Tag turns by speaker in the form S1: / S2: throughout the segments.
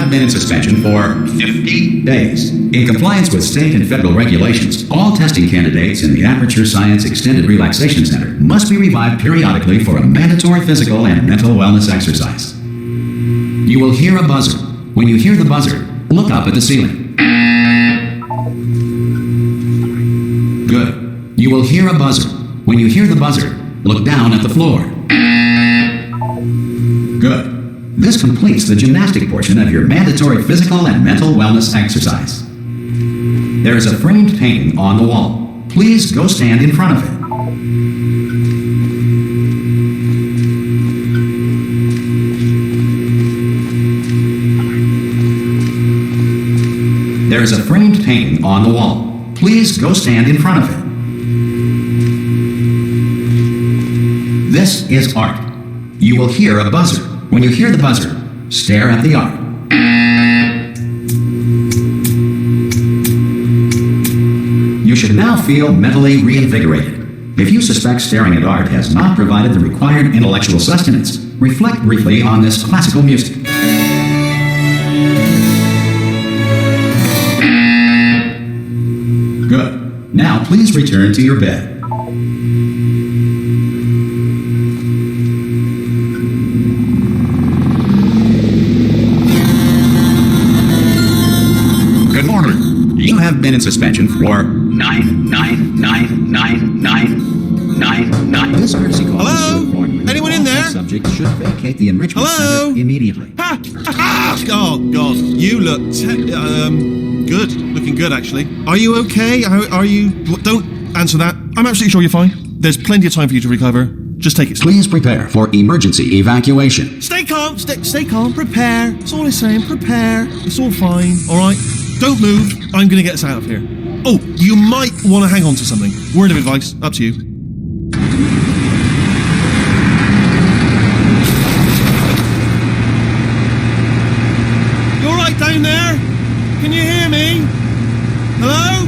S1: have been in suspension for 50 days. In compliance with state and federal regulations, all testing candidates in the Aperture Science Extended Relaxation Center must be revived periodically for a mandatory physical and mental wellness exercise. You will hear a buzzer. When you hear the buzzer, look up at the ceiling. Good. You will hear a buzzer. When you hear the buzzer, look down at the floor. Good. This completes the gymnastic portion of your mandatory physical and mental wellness exercise. There is a framed painting on the wall. Please go stand in front of it. There is a framed painting on the wall. Please go stand in front of it. This is art. You will hear a buzzer. When you hear the buzzer, stare at the art. You should now feel mentally reinvigorated. If you suspect staring at art has not provided the required intellectual sustenance, reflect briefly on this classical music. Good. Now please return to your bed. You have been in suspension for 9999999. This emergency call.
S2: Hello? Anyone in there?
S1: Subject should vacate the enrichment
S2: Hello?
S1: center immediately.
S2: Ha! Oh God, you look good. Looking good, actually. Are you okay? Are you? Don't answer that. I'm absolutely sure you're fine. There's plenty of time for you to recover. Just take it slow.
S1: Please prepare for emergency evacuation.
S2: Stay calm. Stay calm. Prepare. That's all I'm saying. Prepare. It's all fine. All right. Don't move. I'm going to get us out of here. Oh, you might want to hang on to something. Word of advice. Up to you. You all right down there? Can you hear me? Hello?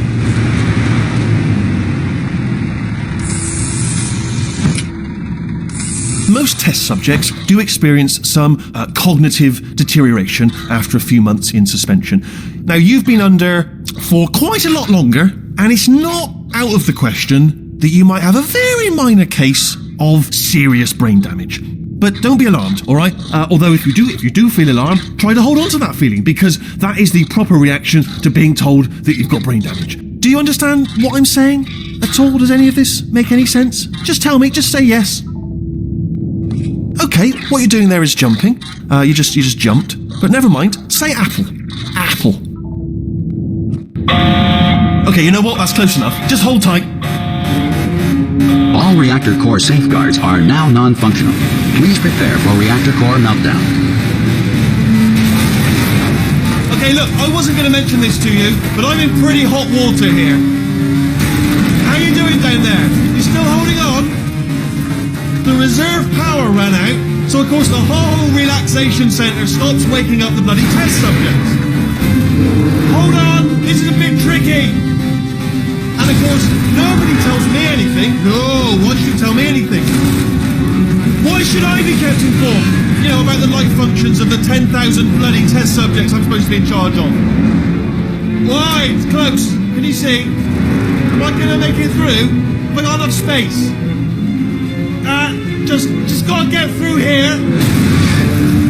S2: Most test subjects do experience some cognitive deterioration after a few months in suspension. Now, you've been under for quite a lot longer, and it's not out of the question that you might have a very minor case of serious brain damage. But don't be alarmed, all right? Although if you do feel alarmed, try to hold on to that feeling, because that is the proper reaction to being told that you've got brain damage. Do you understand what I'm saying at all? Does any of this make any sense? Just tell me, just say yes. Okay, what you're doing there is jumping. You just jumped. But never mind. Say apple. Apple. Okay, you know what? That's close enough. Just hold tight.
S1: All reactor core safeguards are now non-functional. Please prepare for reactor core meltdown.
S2: Okay, look, I wasn't going to mention this to you, but I'm in pretty hot water here. How you doing down there? You still holding on? The reserve power ran out, so of course the whole relaxation centre stops waking up the bloody test subjects. Hold on, this is a bit tricky. And of course, nobody tells me anything. No, why should you tell me anything? Why should I be kept informed? You know, about the life functions of the 10,000 bloody test subjects I'm supposed to be in charge of. Why? It's close. Can you see? Am I going to make it through? Have I got enough space? Just gotta get through here.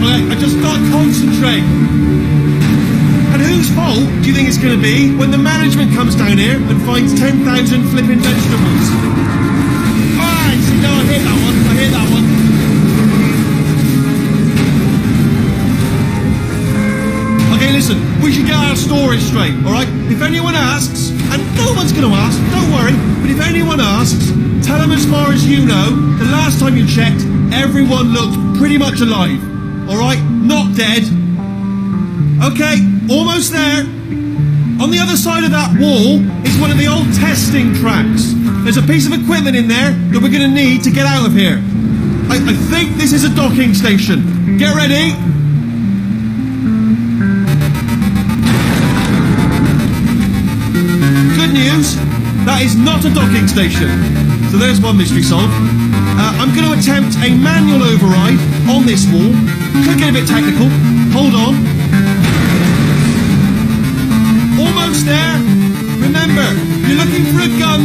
S2: Right, I just gotta concentrate. And whose fault do you think it's gonna be when the management comes down here and finds 10,000 flipping vegetables? Alright, so no, I hear that one. Okay, listen, we should get our story straight, alright? If anyone asks, and no one's gonna ask, don't worry, but if anyone asks, tell them as far as you know, the last time you checked, everyone looked pretty much alive. Alright? Not dead. Okay, almost there. On the other side of that wall is one of the old testing tracks. There's a piece of equipment in there that we're going to need to get out of here. I think this is a docking station. Get ready. Good news, that is not a docking station. So there's one mystery solved. I'm going to attempt a manual override on this wall. Could get a bit technical. Hold on.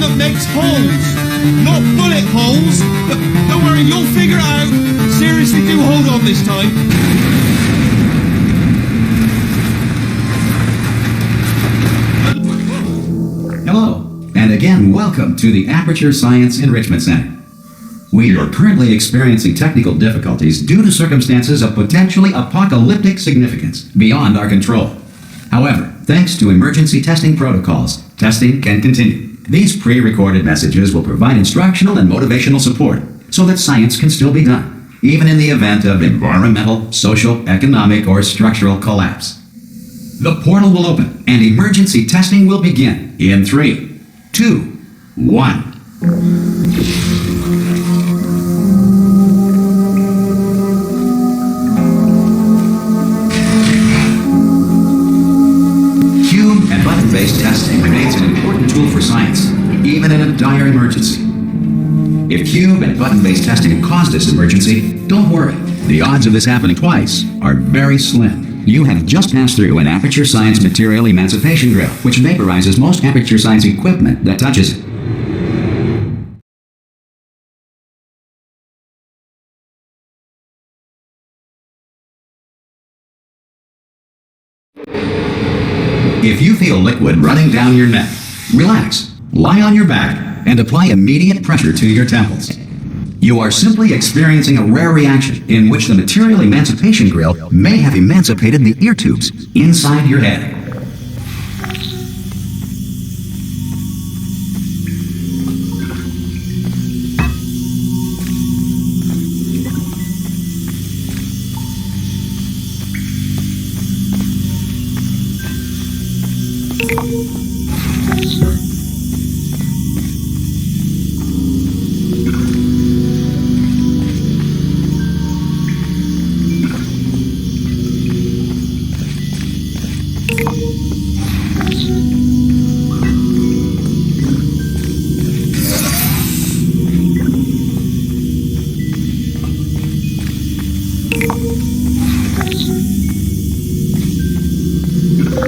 S2: that makes holes. Not bullet holes, but don't worry, you'll figure it out. Seriously, do hold on this time.
S1: Hello, and again, welcome to the Aperture Science Enrichment Center. We are currently experiencing technical difficulties due to circumstances of potentially apocalyptic significance beyond our control. However, thanks to emergency testing protocols, testing can continue. These pre-recorded messages will provide instructional and motivational support so that science can still be done, even in the event of environmental, social, economic, or structural collapse. The portal will open and emergency testing will begin in 3, 2, 1. Cube and button-based testing remains an important tool for science, even in a dire emergency. If cube and button-based testing caused this emergency, don't worry. The odds of this happening twice are very slim. You have just passed through an Aperture Science material emancipation drill, which vaporizes most Aperture Science equipment that touches it. If you feel liquid running down your neck, relax, lie on your back, and apply immediate pressure to your temples. You are simply experiencing a rare reaction in which the material emancipation grill may have emancipated the ear tubes inside your head.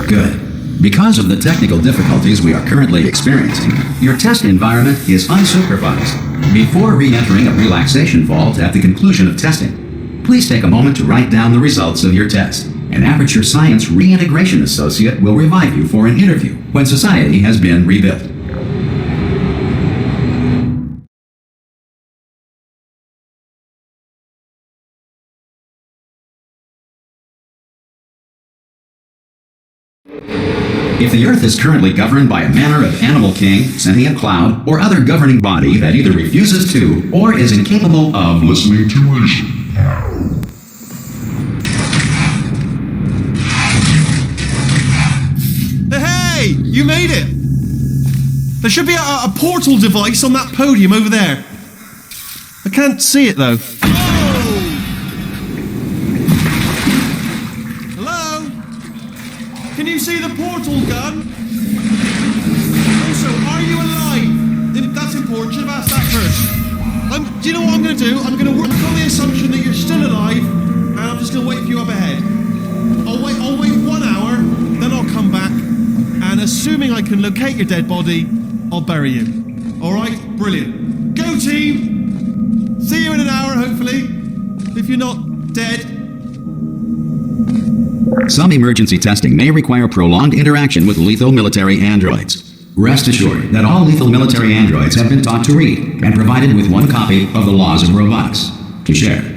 S1: Good. Because of the technical difficulties we are currently experiencing, your test environment is unsupervised. Before re-entering a relaxation vault at the conclusion of testing, please take a moment to write down the results of your test. An Aperture Science Reintegration Associate will revive you for an interview when society has been rebuilt. If the Earth is currently governed by a manner of animal king, sentient cloud, or other governing body that either refuses to or is incapable of listening to reason.
S2: Hey, you made it! There should be a portal device on that podium over there. I can't see it though. Can you see the portal gun? Also, are you alive? That's important. Should have asked that first. Do you know what I'm going to do? I'm going to work on the assumption that you're still alive, and I'm just going to wait for you up ahead. I'll wait 1 hour, then I'll come back, and assuming I can locate your dead body, I'll bury you. All right? Brilliant. Go team. See you in an hour, hopefully. If you're not dead.
S1: Some emergency testing may require prolonged interaction with lethal military androids. Rest assured that all lethal military androids have been taught to read and provided with one copy of the Laws of Robotics to share.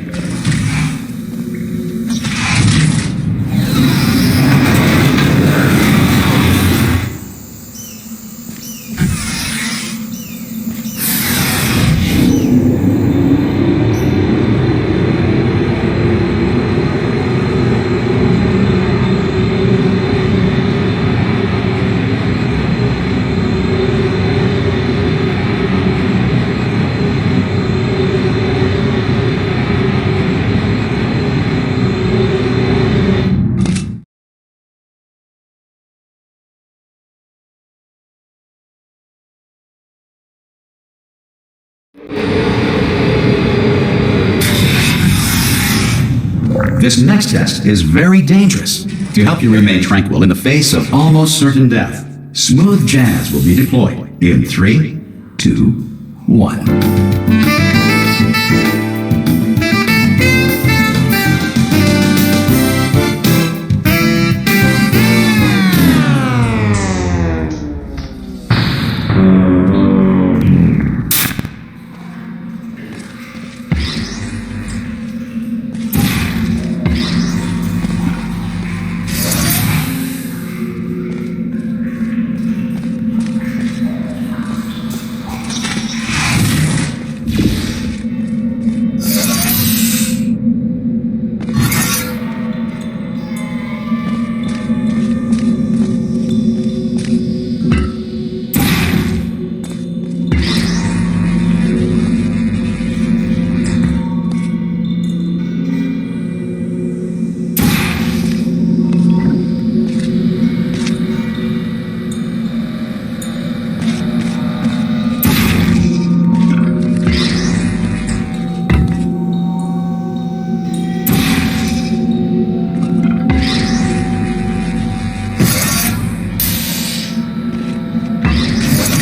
S1: This next test is very dangerous. To help you remain tranquil in the face of almost certain death, smooth jazz will be deployed in 3, 2, 1.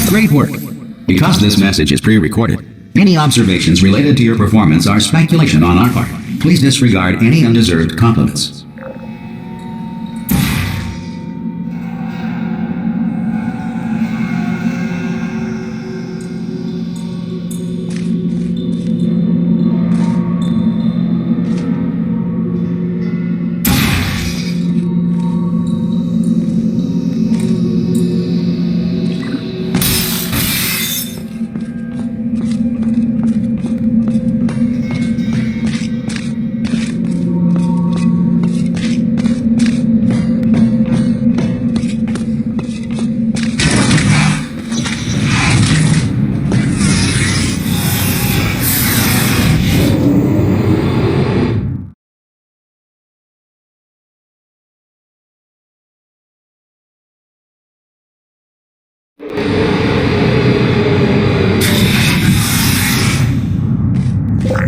S1: Great work. Because this message is pre-recorded, any observations related to your performance are speculation on our part. Please disregard any undeserved compliments.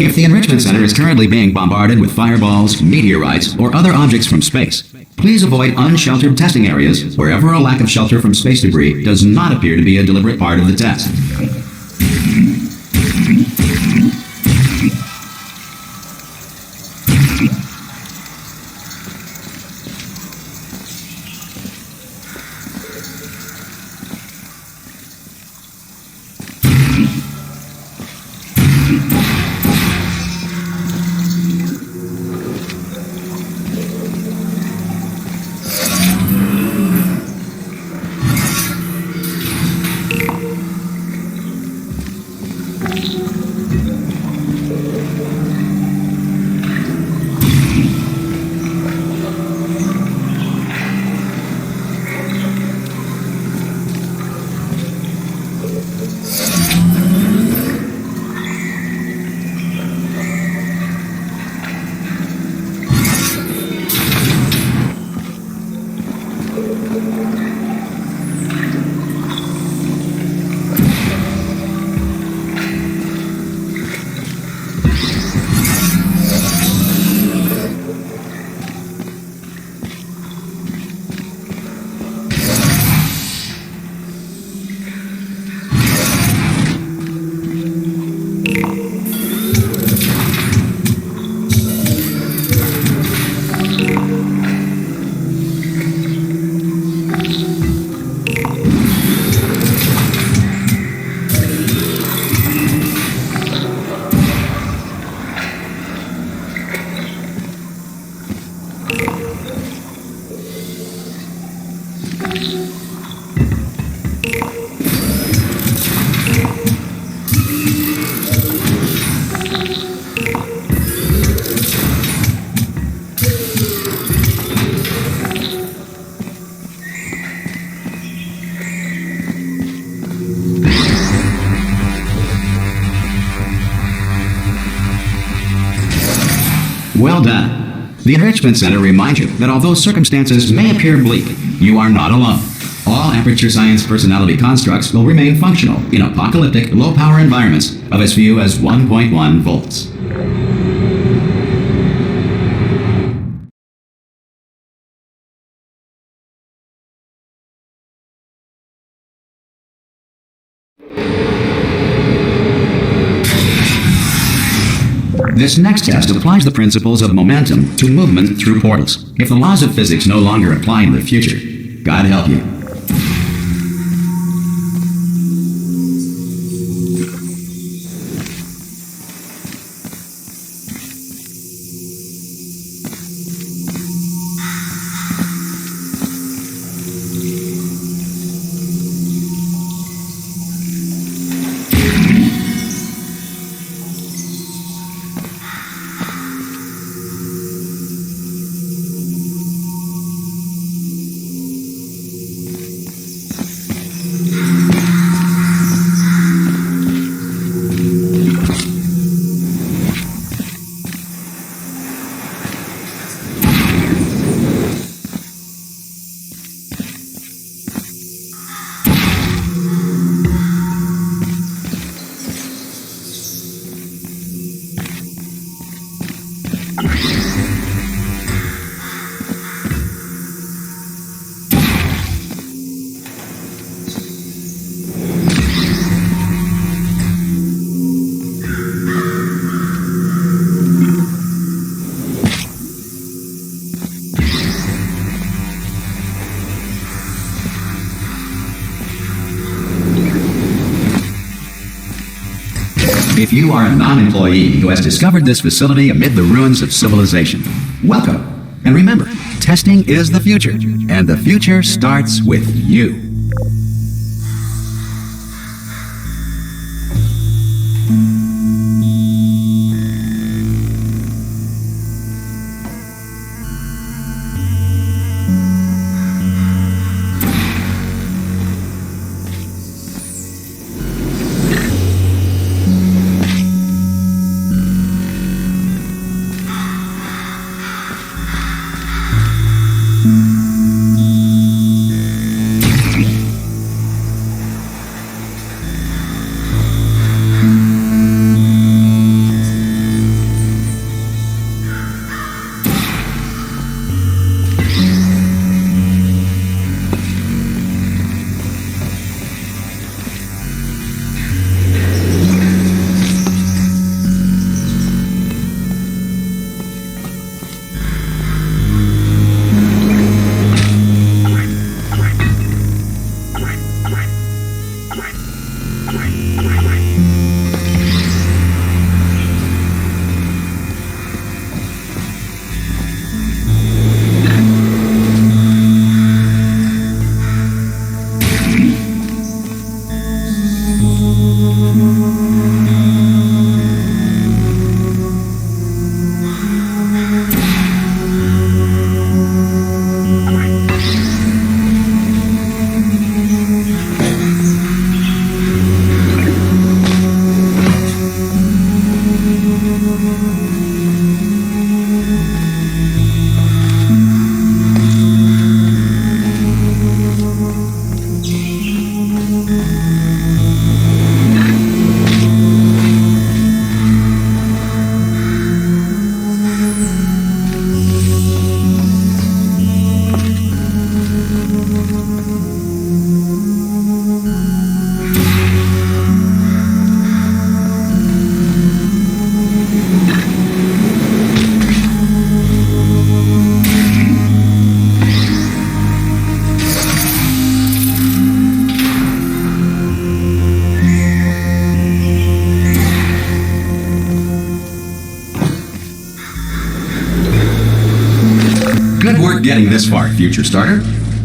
S1: If the Enrichment Center is currently being bombarded with fireballs, meteorites, or other objects from space, please avoid unsheltered testing areas wherever a lack of shelter from space debris does not appear to be a deliberate part of the test. Well done. The Enrichment Center reminds you that although circumstances may appear bleak, you are not alone. All Aperture Science personality constructs will remain functional in apocalyptic, low-power environments of as few as 1.1 volts. This next test applies the principles of momentum to movement through portals. If the laws of physics no longer apply in the future, God help you. If you are a non-employee who has discovered this facility amid the ruins of civilization, welcome. And remember, testing is the future, and the future starts with you. Good work getting this far, future starter.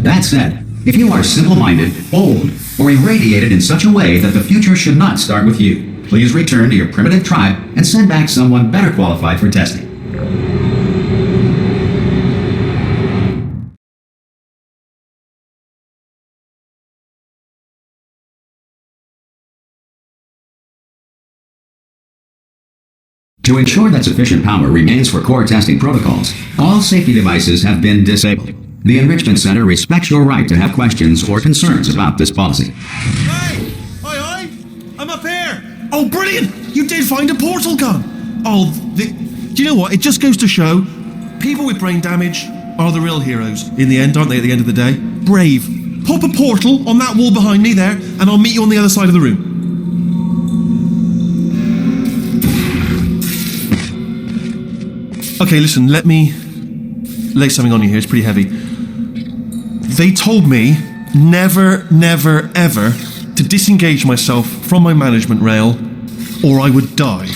S1: That said, if you are simple-minded, old, or irradiated in such a way that the future should not start with you, please return to your primitive tribe and send back someone better qualified for testing. To ensure that sufficient power remains for core testing protocols, all safety devices have been disabled. The Enrichment Center respects your right to have questions or concerns about this policy.
S2: Hey! Aye, I'm up here! Oh, brilliant! You did find a portal gun! Oh, do you know what? It just goes to show, people with brain damage are the real heroes. In the end, aren't they, at the end of the day? Brave. Pop a portal on that wall behind me there, and I'll meet you on the other side of the room. Okay, listen, let me lay something on you here. It's pretty heavy. They told me never, never, ever to disengage myself from my management rail or I would die.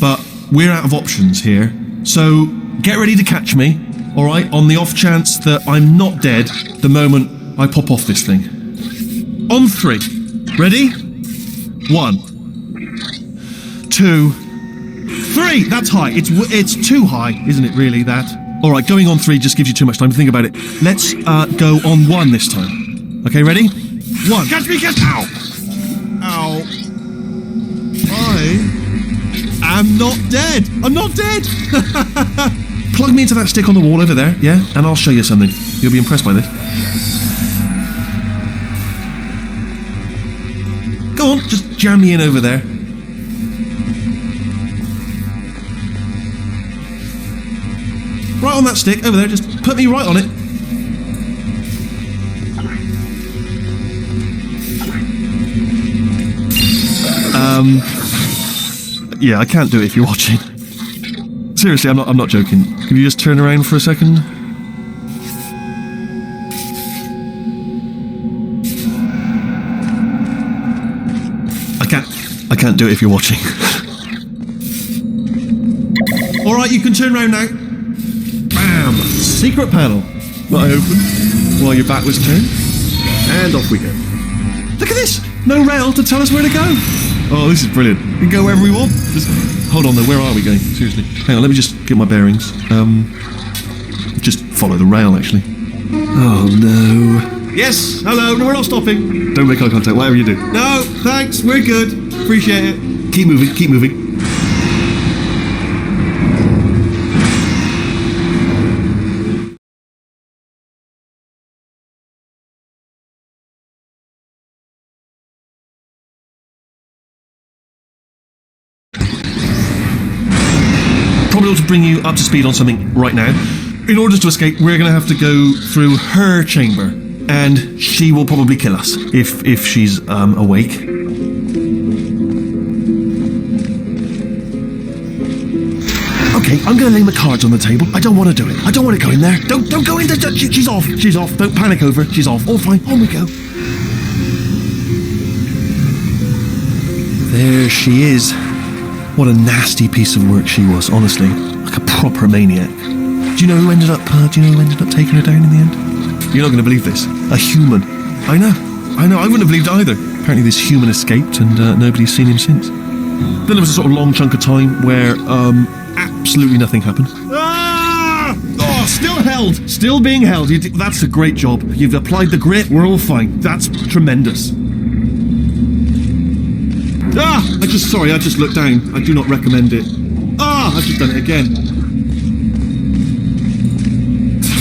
S2: But we're out of options here. So get ready to catch me, all right, on the off chance that I'm not dead the moment I pop off this thing. On 3. Ready? 1, 2, 3. That's high. It's too high, isn't it, really, that? All right, going on 3 just gives you too much time to think about it. Let's go on 1 this time. Okay, ready? 1. Catch me, catch... Ow! Ow. I'm not dead. I'm not dead. Plug me into that stick on the wall over there, yeah? And I'll show you something. You'll be impressed by this. Go on, just jam me in over there. Right on that stick, over there, just put me right on it. Yeah, I can't do it if you're watching. Seriously, I'm not joking. Can you just turn around for a second? I can't do it if you're watching. Alright, you can turn around now. Bam! Secret panel. Not open. While your back was turned. And off we go. Look at this! No rail to tell us where to go. Oh, this is brilliant. We can go wherever we want. Just, hold on though, where are we going? Seriously. Hang on, let me just get my bearings. Just follow the rail, actually. Oh no. Yes, hello, no, we're not stopping. Don't make eye contact, whatever you do. No, thanks, we're good. Appreciate it. Keep moving, keep moving. Probably ought to bring you up to speed on something right now. In order to escape, we're going to have to go through her chamber, and she will probably kill us if she's awake. Okay, I'm going to lay my cards on the table. I don't want to do it. I don't want to go in there. Don't go in there. She's off. She's off. Don't panic over. She's off. All fine. On we go. There she is. What a nasty piece of work she was, honestly. Like a proper maniac. Do you know who ended up taking her down in the end? You're not going to believe this. A human. I know. I wouldn't have believed it either. Apparently this human escaped and nobody's seen him since. Then there was a sort of long chunk of time where absolutely nothing happened. Ah! Oh, still held. Still being held. That's a great job. You've applied the grit. We're all fine. That's tremendous. Ah! I just looked down. I do not recommend it. Ah! I've just done it again.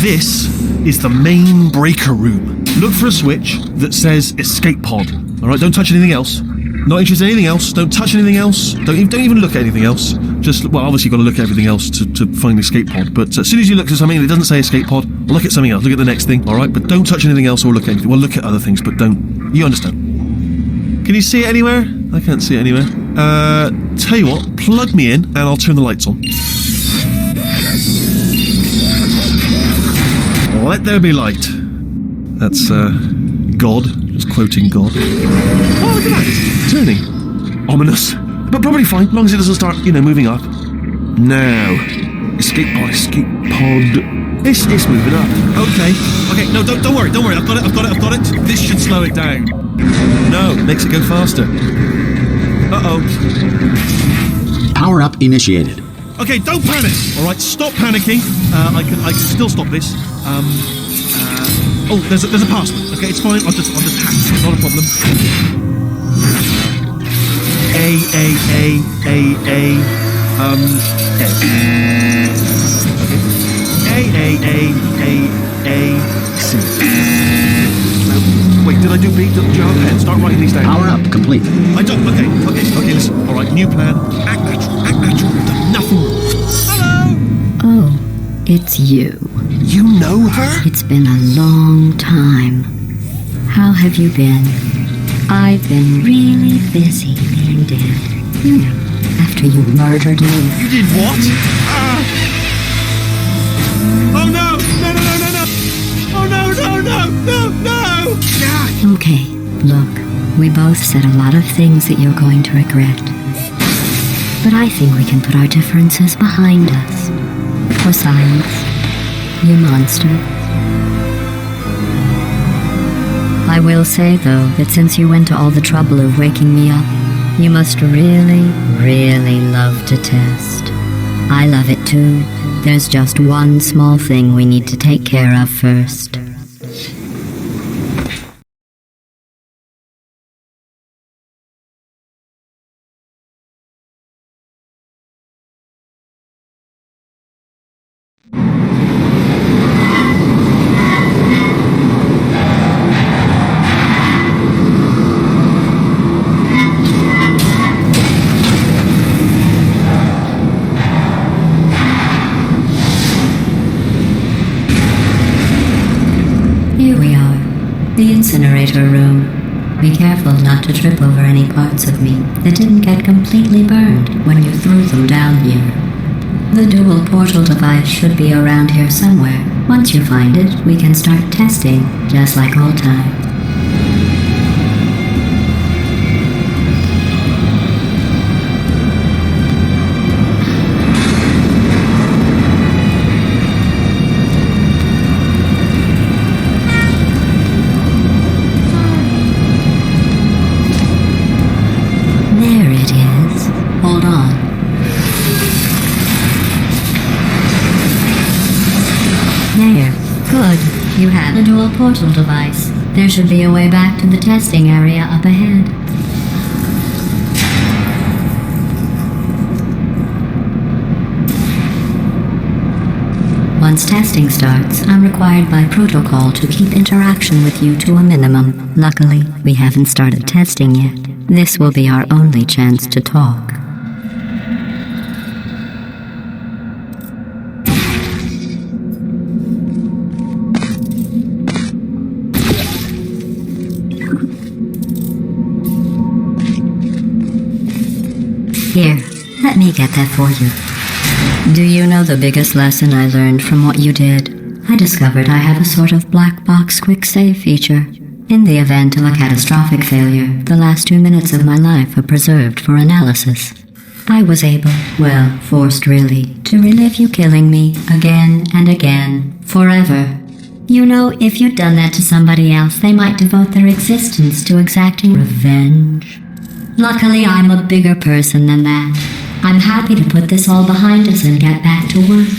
S2: This is the main breaker room. Look for a switch that says escape pod. Alright, don't touch anything else. Not interested in anything else. Don't touch anything else. Don't even look at anything else. Just, well, obviously you've got to look at everything else to find the escape pod. But as soon as you look at something and it doesn't say escape pod, look at something else. Look at the next thing, alright? But don't touch anything else or look at anything. Well, look at other things, but don't. You understand? Can you see it anywhere? I can't see it anywhere. Tell you what, plug me in and I'll turn the lights on. Let there be light. That's, God. Just quoting God. Oh, look at that. It's turning. Ominous. But probably fine, as long as it doesn't start, moving up. Now. Escape pod. It's moving up. Okay, no, don't worry. I've got it. This should slow it down. No, makes it go faster. Uh-oh.
S1: Power up initiated.
S2: Okay, don't panic. All right, stop panicking. I can still stop this. Oh, there's a password. Okay, it's fine. I'll just hack it. Not a problem. A. C. Wait, did I do B? Do you have a pen? Start writing these down.
S1: Power up complete.
S2: I don't. Okay, listen. All right, new plan. Act natural. We've done nothing wrong. Hello.
S3: Oh, it's you.
S2: You know her?
S3: It's been a long time. How have you been? I've been really busy being dead. After you murdered me.
S2: You did what? Oh no! No, no, no, no, no! Oh no, no, no, no, no! Yeah.
S3: Okay, look, we both said a lot of things that you're going to regret. But I think we can put our differences behind us. For science, you monster. I will say, though, that since you went to all the trouble of waking me up, you must really, really love to test. I love it too. There's just one small thing we need to take care of first. Here we are, the incinerator room. Be careful not to trip over any parts of me that didn't get completely burned when you threw them down here. The dual portal device should be around here somewhere. Once you find it, we can start testing, just like old times. There it is. Hold on. There. Good. You have a dual portal device. There should be a way back to the testing area up ahead. Once testing starts, I'm required by protocol to keep interaction with you to a minimum. Luckily, we haven't started testing yet. This will be our only chance to talk. Here, let me get that for you. Do you know the biggest lesson I learned from what you did? I discovered I have a sort of black box quick save feature. In the event of a catastrophic failure, the last 2 minutes of my life are preserved for analysis. I was able, well, forced really, to relive you killing me again and again, forever. You know, if you'd done that to somebody else, they might devote their existence to exacting revenge. Luckily, I'm a bigger person than that. I'm happy to put this all behind us and get back to work.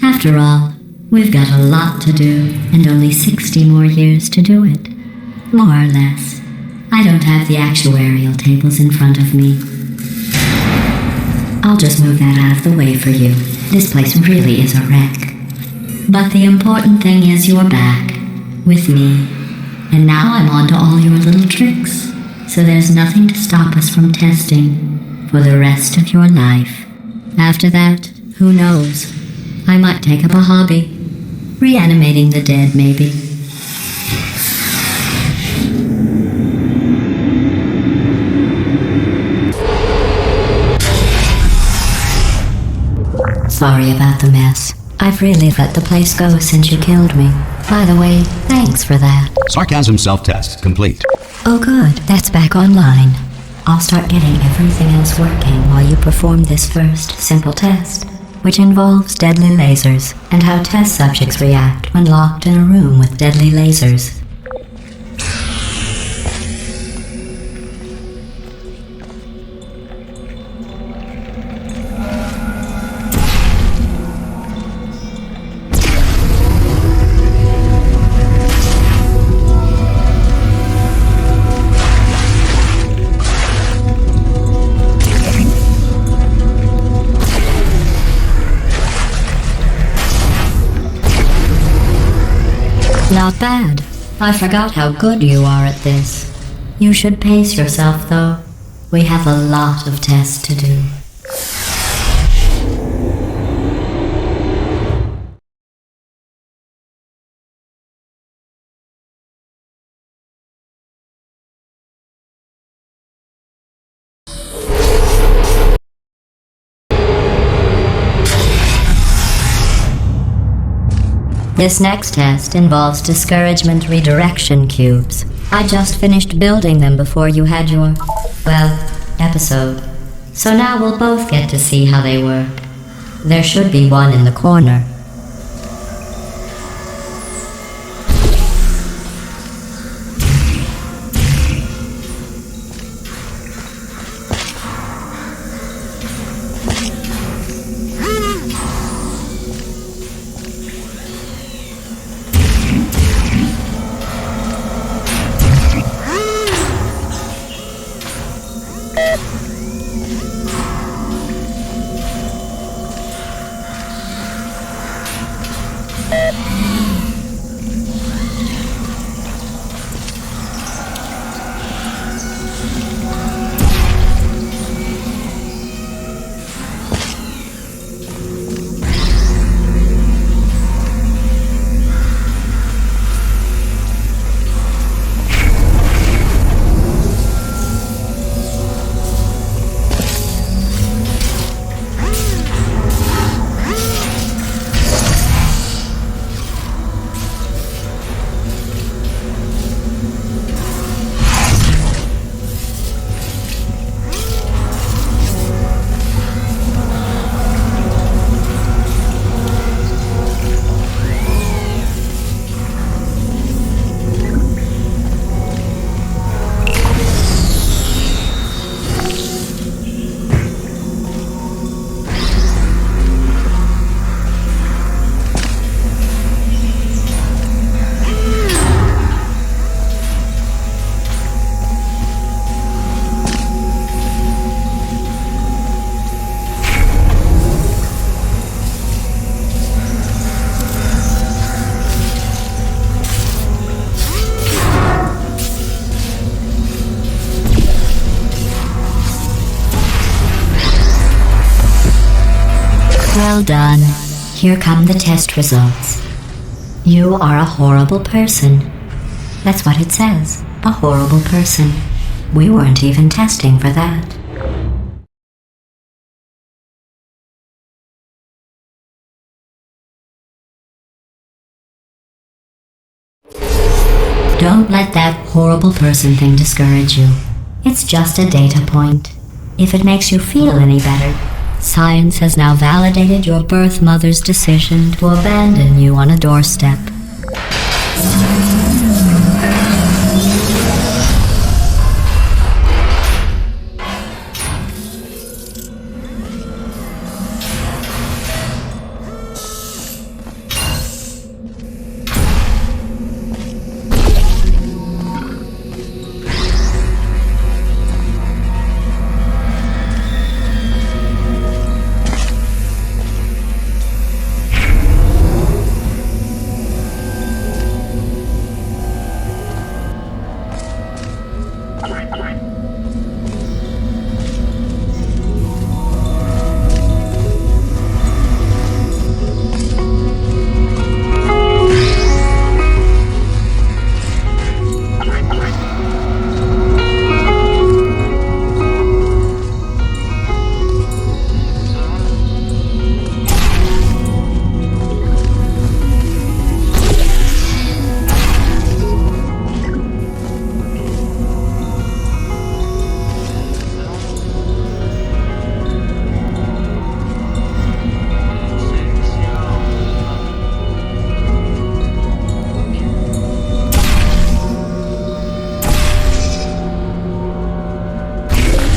S3: After all, we've got a lot to do, and only 60 more years to do it. More or less. I don't have the actuarial tables in front of me. I'll just move that out of the way for you. This place really is a wreck. But the important thing is you're back, with me. And now I'm on to all your little tricks. So there's nothing to stop us from testing for the rest of your life. After that, who knows? I might take up a hobby. Reanimating the dead, maybe. Sorry about the mess. I've really let the place go since you killed me. By the way, thanks for that.
S4: Sarcasm self-test complete.
S3: Oh good, that's back online. I'll start getting everything else working while you perform this first simple test, which involves deadly lasers and how test subjects react when locked in a room with deadly lasers. Not bad. I forgot how good you are at this. You should pace yourself, though. We have a lot of tests to do. This next test involves discouragement redirection cubes. I just finished building them before you had your, episode. So now we'll both get to see how they work. There should be one in the corner. Well done. Here come the test results. You are a horrible person. That's what it says. A horrible person. We weren't even testing for that. Don't let that horrible person thing discourage you. It's just a data point. If it makes you feel any better, science has now validated your birth mother's decision to abandon you on a doorstep.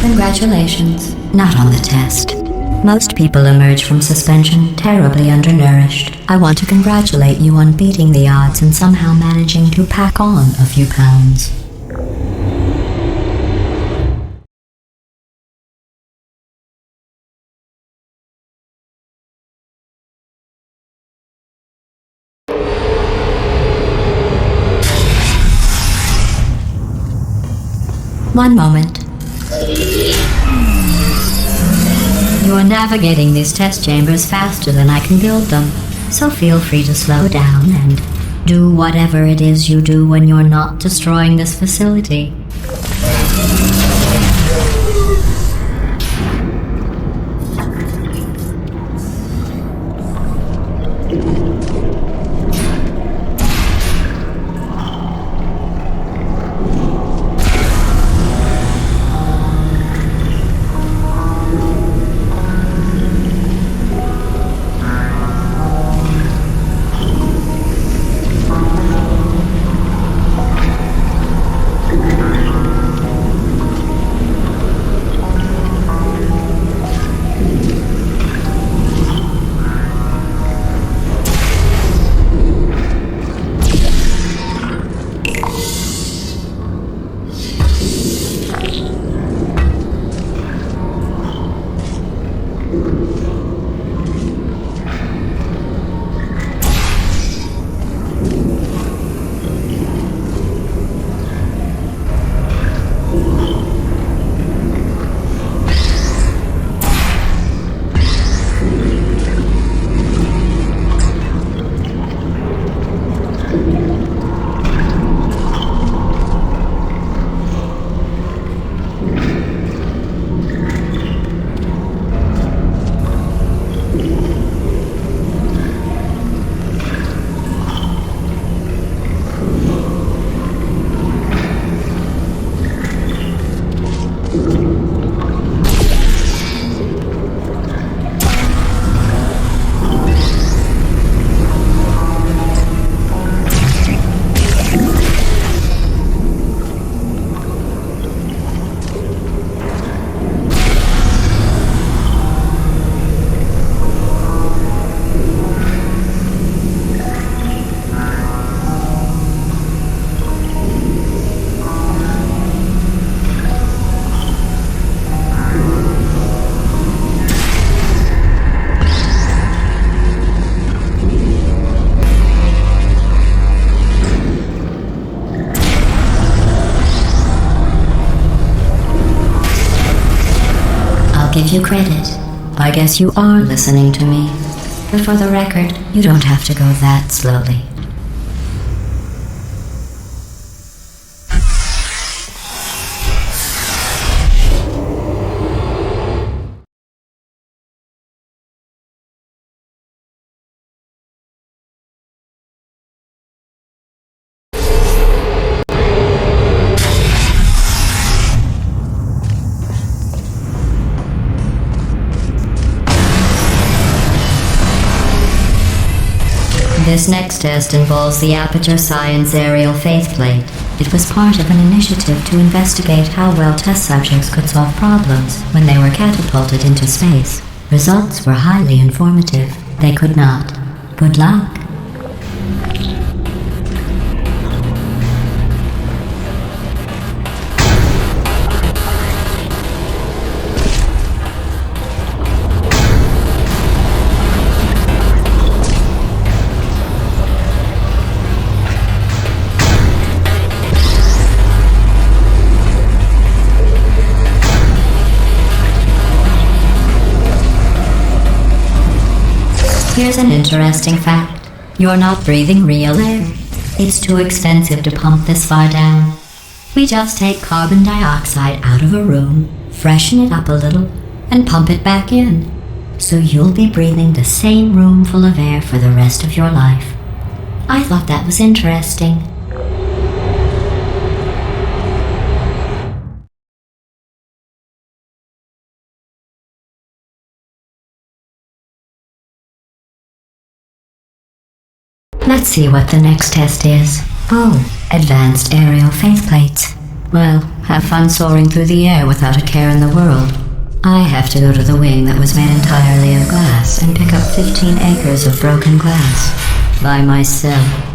S3: Congratulations. Not on the test. Most people emerge from suspension terribly undernourished. I want to congratulate you on beating the odds and somehow managing to pack on a few pounds. One moment. You are navigating these test chambers faster than I can build them, so feel free to slow down and do whatever it is you do when you're not destroying this facility. give you credit. I guess you are listening to me. But for the record, you don't have to go that slowly. This next test involves the Aperture Science Aerial Faceplate. It was part of an initiative to investigate how well test subjects could solve problems when they were catapulted into space. Results were highly informative. They could not. Good luck. Here's an interesting fact. You're not breathing real air. It's too expensive to pump this far down. We just take carbon dioxide out of a room, freshen it up a little, and pump it back in. So you'll be breathing the same room full of air for the rest of your life. I thought that was interesting. Let's see what the next test is. Oh, advanced aerial faceplates. Well, have fun soaring through the air without a care in the world. I have to go to the wing that was made entirely of glass and pick up 15 acres of broken glass. By myself.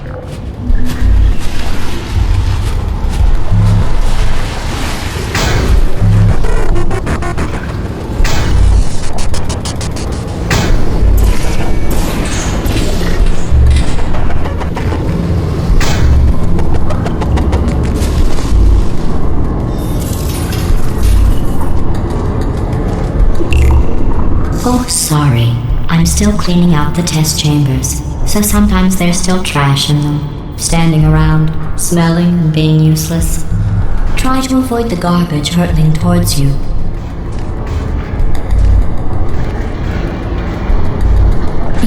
S3: Oh, sorry. I'm still cleaning out the test chambers, so sometimes there's still trash in them, standing around, smelling and being useless. Try to avoid the garbage hurtling towards you.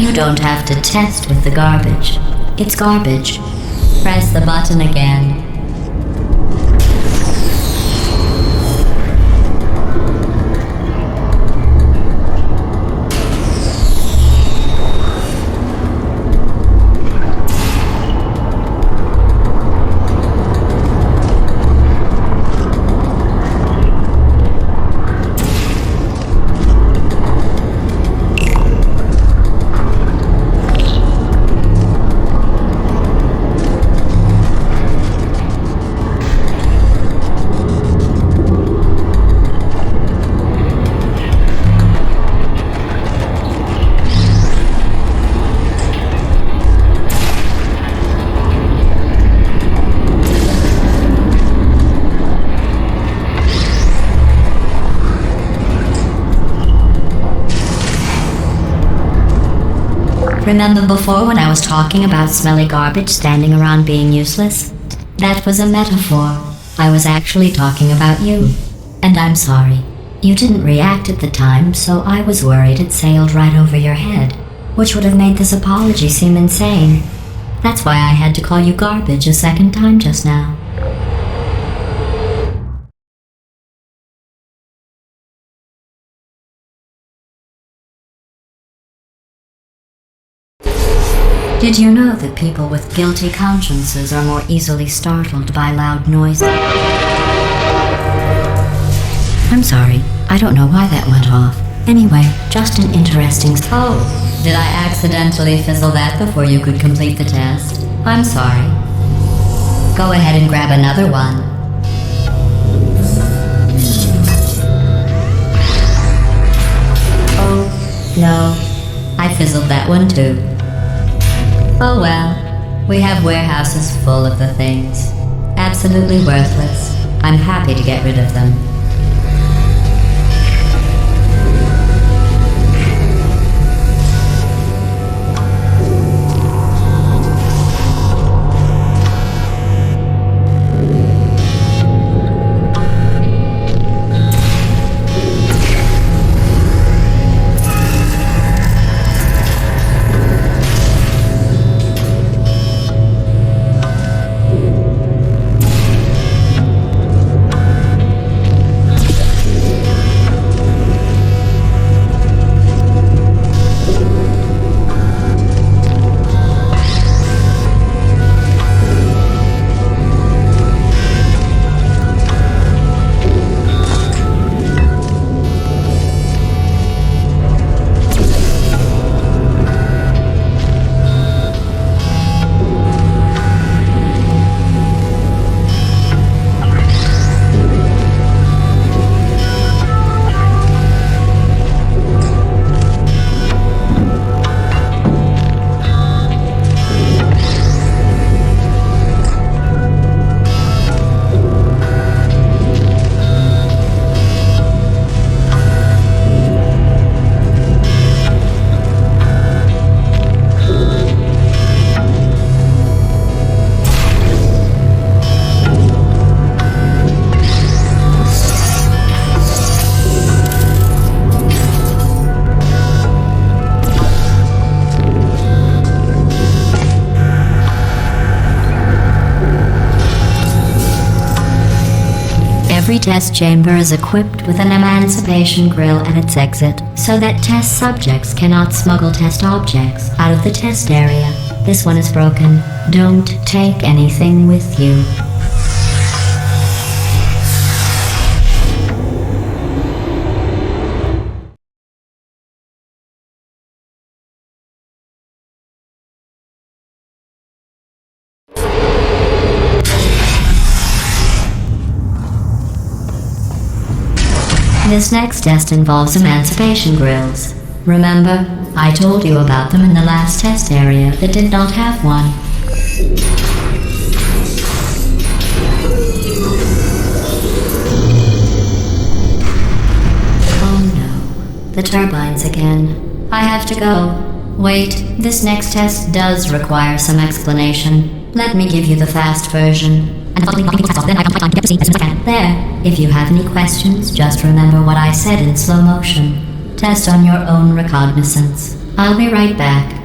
S3: You don't have to test with the garbage. It's garbage. Press the button again. Remember before when I was talking about smelly garbage standing around being useless? That was a metaphor. I was actually talking about you. And I'm sorry. You didn't react at the time, so I was worried it sailed right over your head, which would have made this apology seem insane. That's why I had to call you garbage a second time just now. Did you know that people with guilty consciences are more easily startled by loud noises? I'm sorry, I don't know why that went off. Anyway, just an interesting... Oh, did I accidentally fizzle that before you could complete the test? I'm sorry. Go ahead and grab another one. Oh, no. I fizzled that one too. Oh well, we have warehouses full of the things. Absolutely worthless. I'm happy to get rid of them. Every test chamber is equipped with an emancipation grill at its exit, so that test subjects cannot smuggle test objects out of the test area. This one is broken. Don't take anything with you. This next test involves emancipation grills. Remember, I told you about them in the last test area that did not have one. Oh no, the turbines again. I have to go. Wait, this next test does require some explanation. Let me give you the fast version. And then I can get to see as soon as I can. There. If you have any questions, just remember what I said in slow motion. Test on your own recognizance. I'll be right back.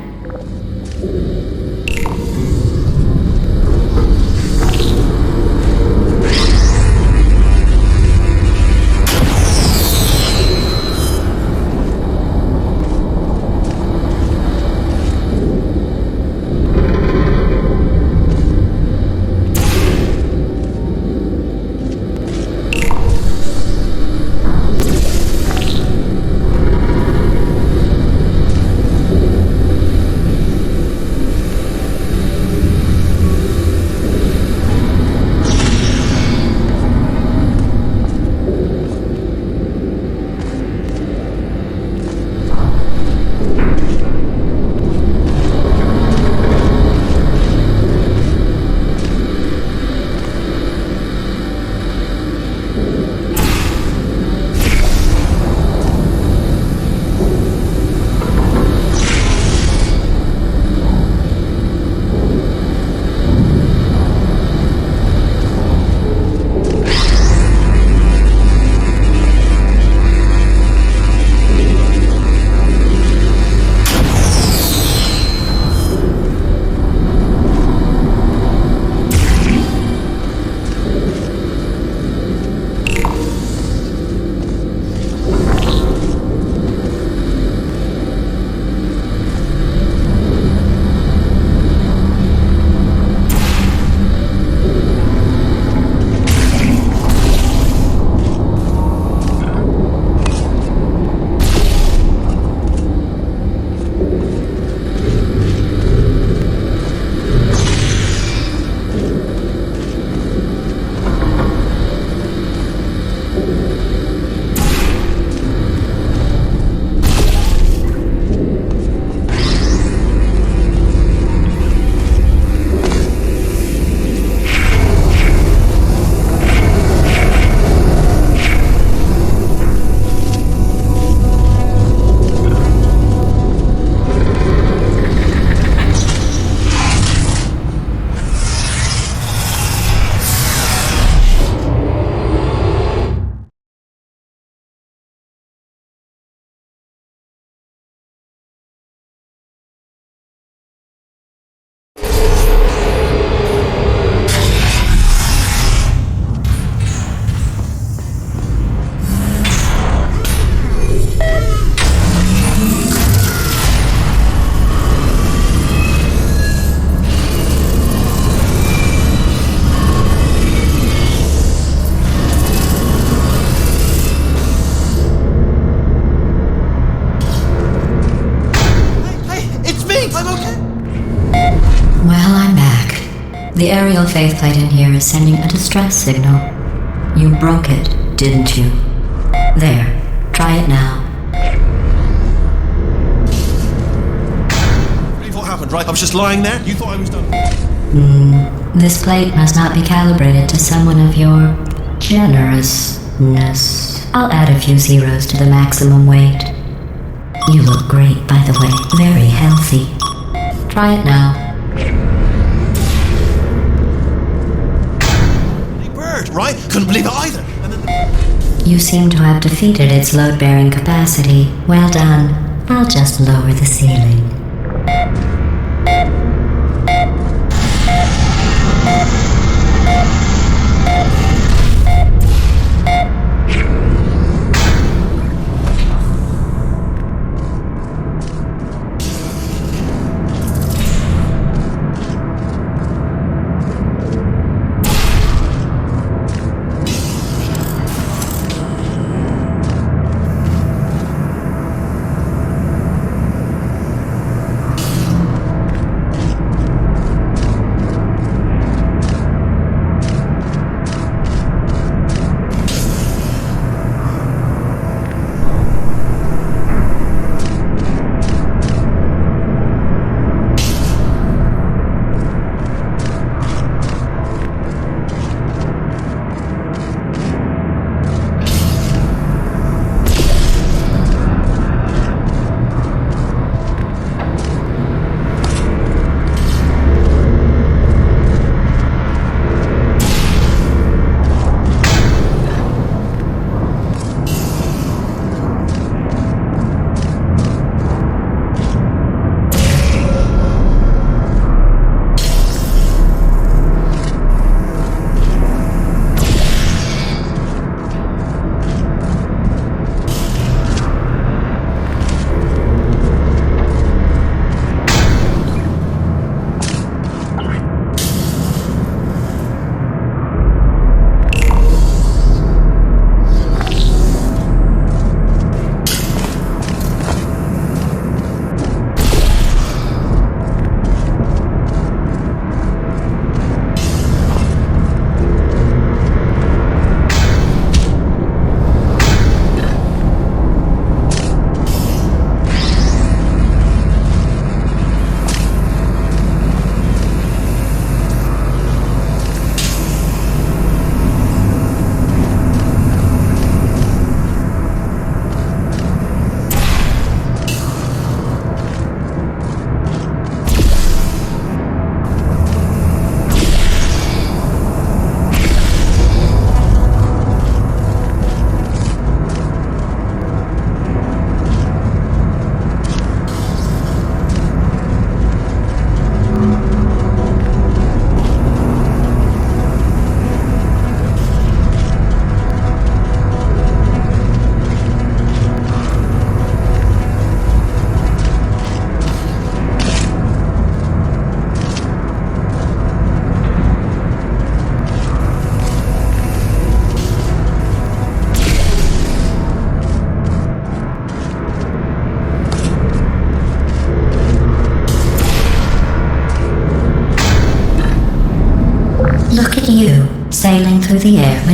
S3: The aerial faceplate in here is sending a distress signal. You broke it, didn't you? There, try it now.
S2: What happened, right? I was just lying there. You thought I was done.
S3: This plate must not be calibrated to someone of your generousness. I'll add a few zeros to the maximum weight. You look great, by the way. Very healthy. Try it now.
S2: Bird, right? Couldn't believe it either. And then
S3: You seem to have defeated its load-bearing capacity. Well done. I'll just lower the ceiling.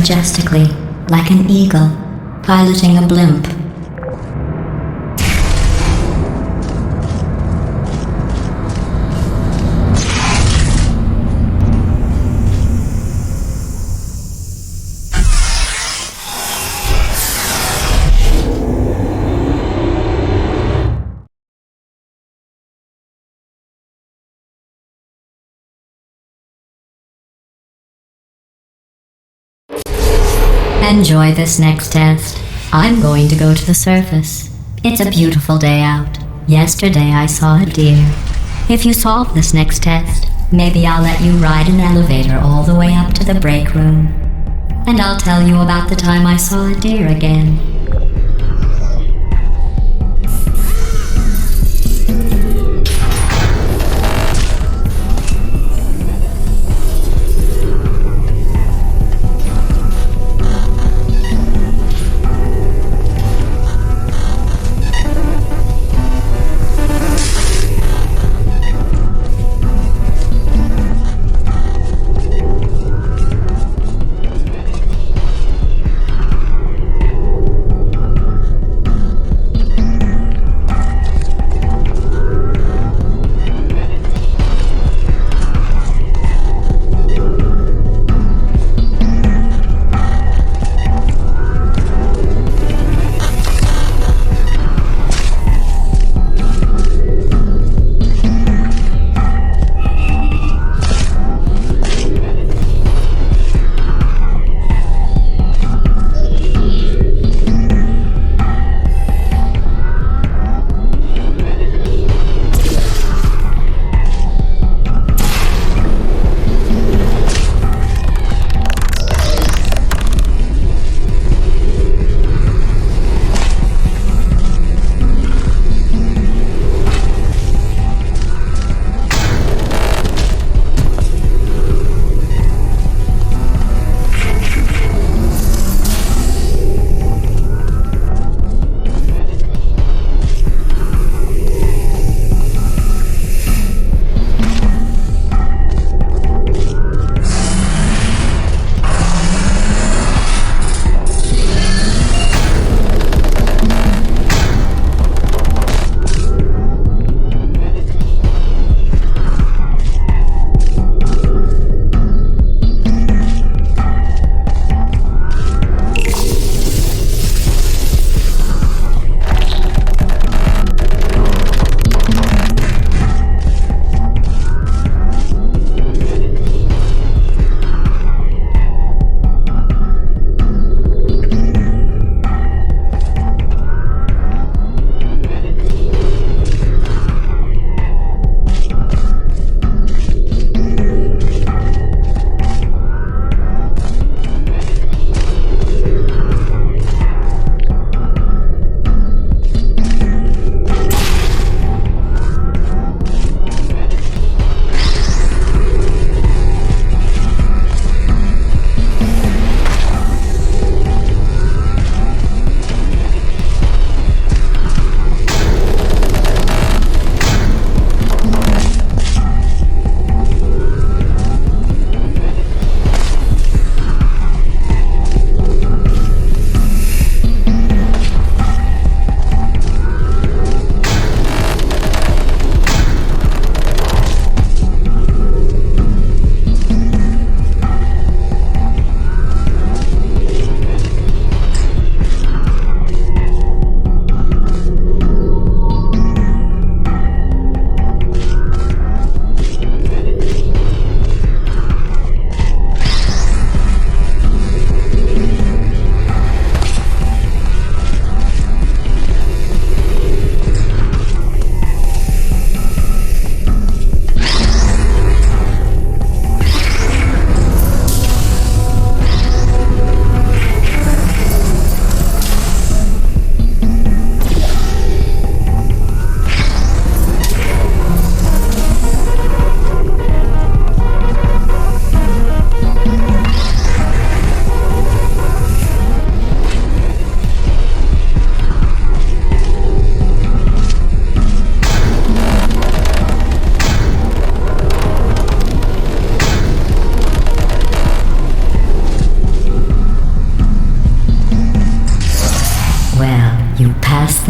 S3: majestically, like an eagle, piloting a blimp. Enjoy this next test. I'm going to go to the surface. It's a beautiful day out. Yesterday I saw a deer. If you solve this next test, maybe I'll let you ride an elevator all the way up to the break room. And I'll tell you about the time I saw a deer again.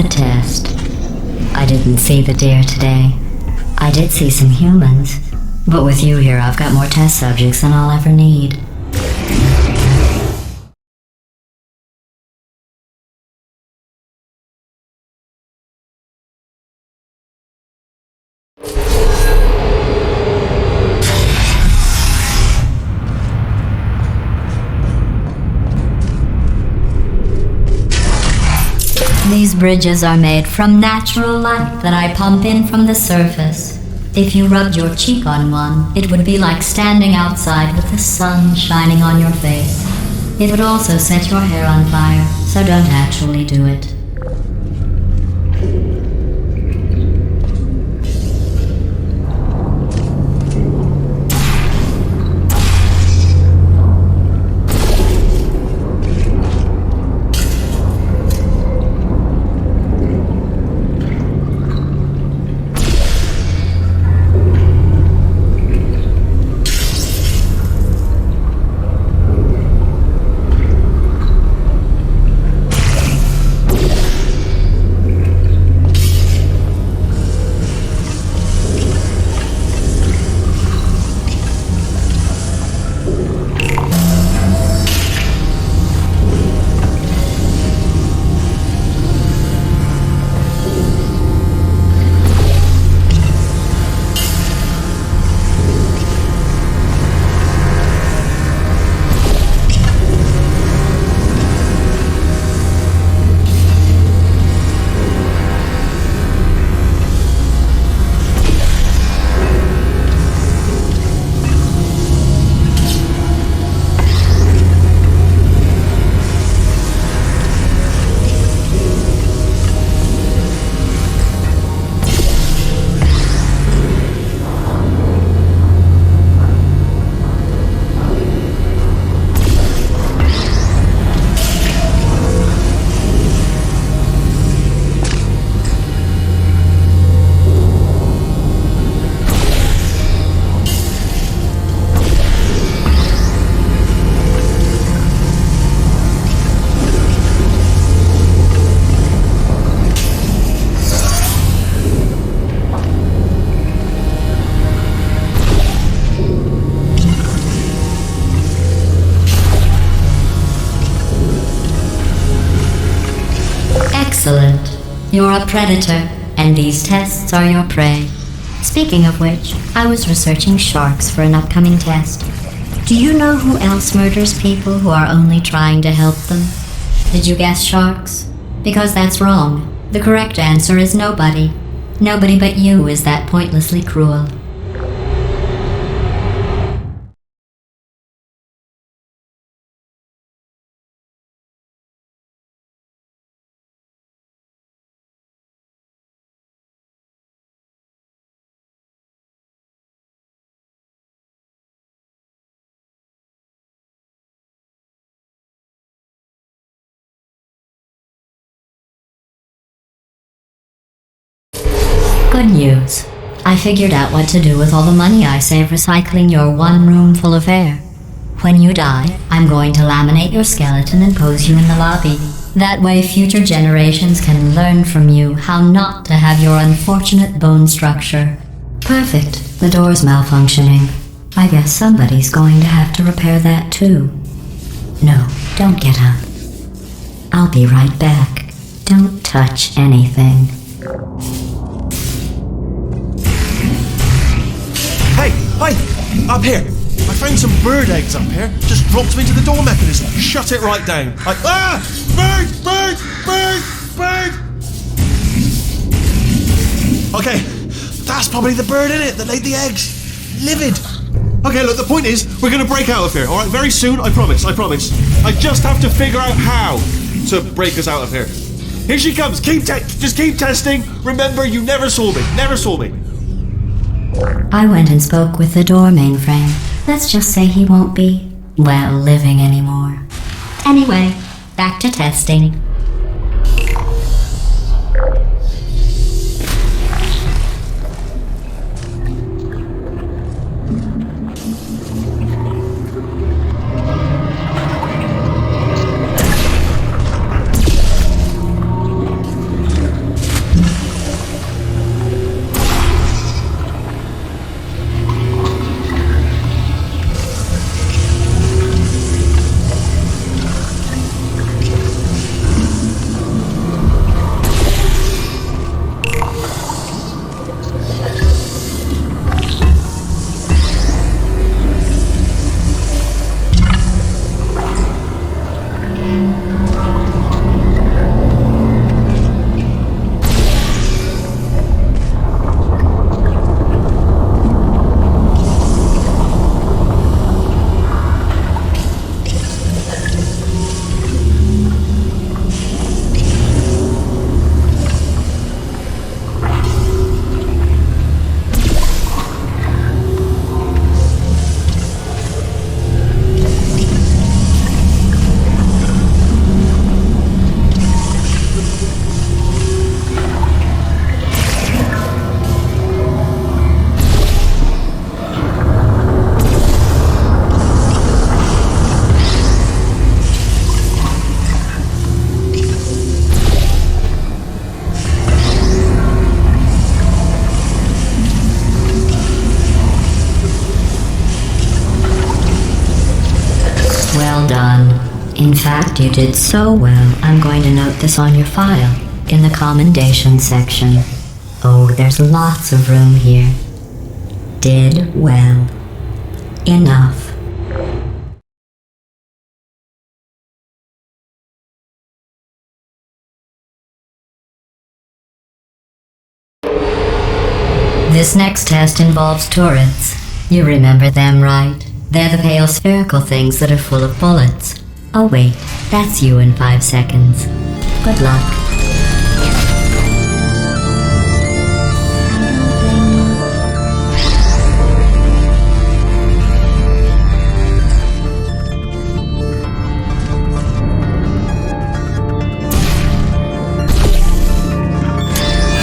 S3: the test. I didn't see the deer today. I did see some humans. But with you here, I've got more test subjects than I'll ever need. These bridges are made from natural light that I pump in from the surface. If you rubbed your cheek on one, it would be like standing outside with the sun shining on your face. It would also set your hair on fire, so don't actually do it. Excellent. You're a predator, and these tests are your prey. Speaking of which, I was researching sharks for an upcoming test. Do you know who else murders people who are only trying to help them? Did you guess sharks? Because that's wrong. The correct answer is nobody. Nobody but you is that pointlessly cruel. Good news. I figured out what to do with all the money I save recycling your one room full of air. When you die, I'm going to laminate your skeleton and pose you in the lobby. That way future generations can learn from you how not to have your unfortunate bone structure. Perfect. The door's malfunctioning. I guess somebody's going to have to repair that too. No, don't get up. I'll be right back. Don't touch anything.
S2: Hey, up here. I found some bird eggs up here. Just dropped them into the door mechanism. Shut it right down. Bird! Okay, that's probably the bird in it that laid the eggs. Livid. Okay, look, the point is, we're gonna break out of here, alright? Very soon, I promise. I just have to figure out how to break us out of here. Here she comes. Just keep testing. Remember, you never saw me.
S3: I went and spoke with the door mainframe. Let's just say he won't be, well, living anymore. Anyway, back to testing. fact, you did so well, I'm going to note this on your file, in the commendation section. Oh, there's lots of room here. Did well. Enough. This next test involves turrets. You remember them, right? They're the pale spherical things that are full of bullets. Oh wait, that's you in 5 seconds. Good luck.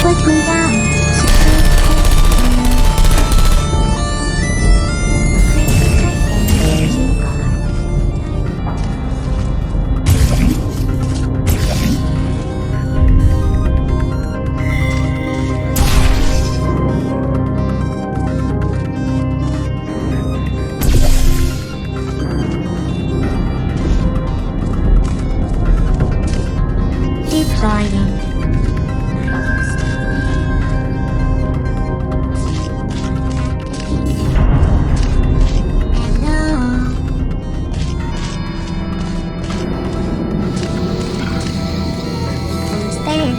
S5: Put me down. Deploying. Hello. Who's there?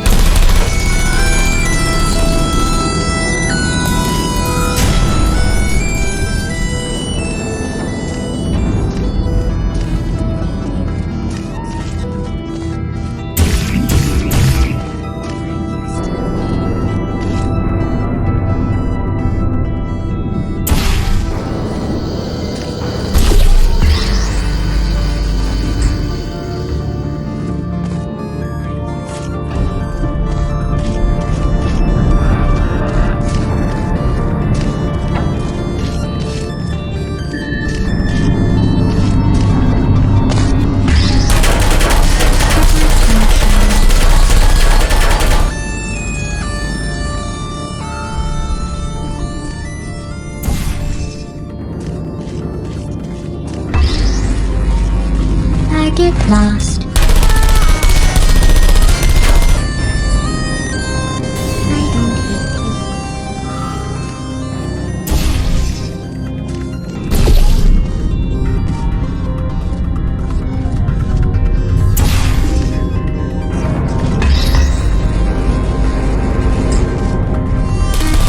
S5: Target lost. I don't hate you.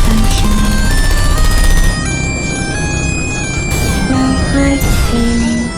S5: Sunshine. No hard feelings.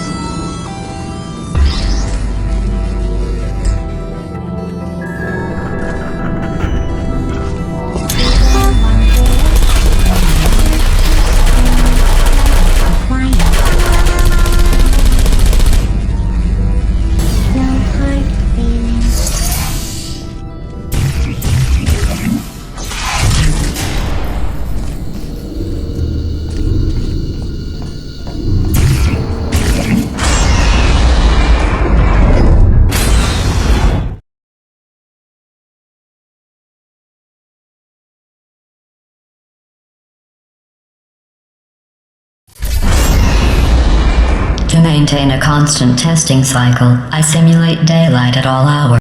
S3: To maintain a constant testing cycle, I simulate daylight at all hours.